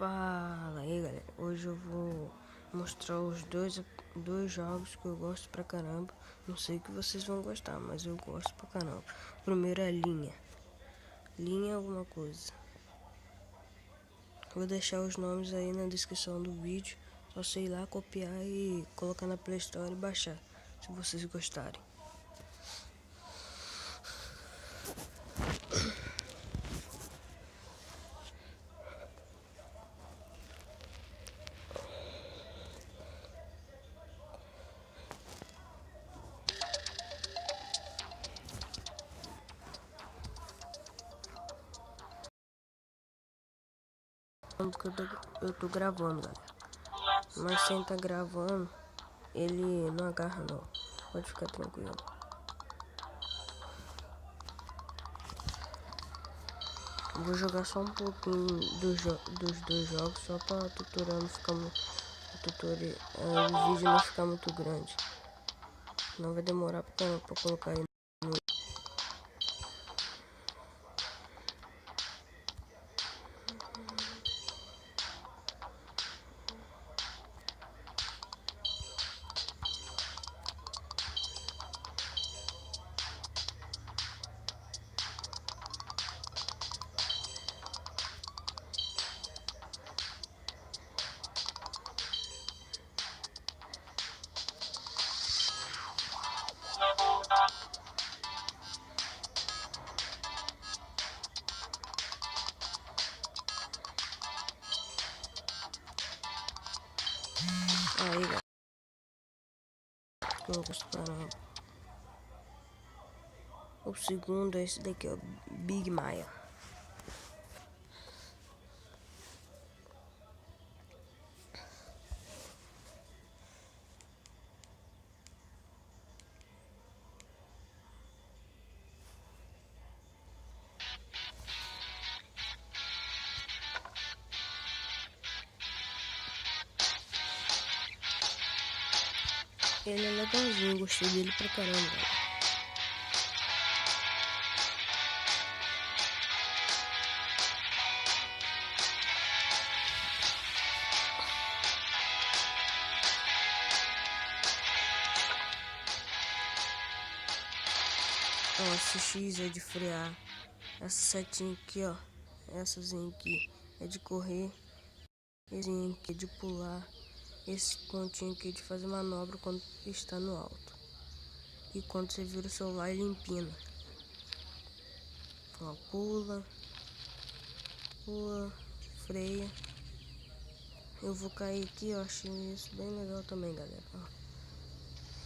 Fala aí, galera. Hoje eu vou mostrar os dois jogos que eu gosto pra caramba. Não sei que vocês vão gostar, mas eu gosto pra caramba. O primeiro é Linha. Linha alguma coisa. Vou deixar os nomes aí na descrição do vídeo. Só sei lá, copiar e colocar na Play Store e baixar, se vocês gostarem. Quando que eu tô gravando, galera. Mas sem tá gravando, ele não agarra não. Pode ficar tranquilo. Eu vou jogar só um pouquinho dos dois jogos, só para tutorial não ficar muito, o vídeo não ficar muito grande. Não vai demorar pra colocar aí. Aí, galera, que eu gosto pra caramba. O segundo é esse daqui, ó, Big Maya. Ele é legalzinho, gostei dele pra caramba, galera. Ó, esse X é de frear. Essa setinha aqui, ó.Essazinha aqui é de correr. Esse aqui é de pular. Esse pontinho aqui é de fazer manobra quando está no alto. E quando você vira o celular, ele empina. Ó, pula, freia. Eu vou cair aqui, ó. Achei isso bem legal também, galera. Ó.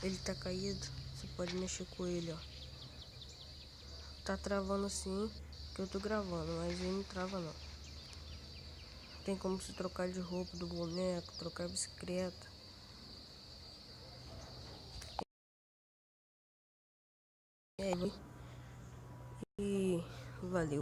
Ele tá caído. Você pode mexer com ele, ó. Tá travando assim, que eu tô gravando, mas ele não trava não. Tem como se trocar de roupa do boneco, trocar bicicleta. E valeu.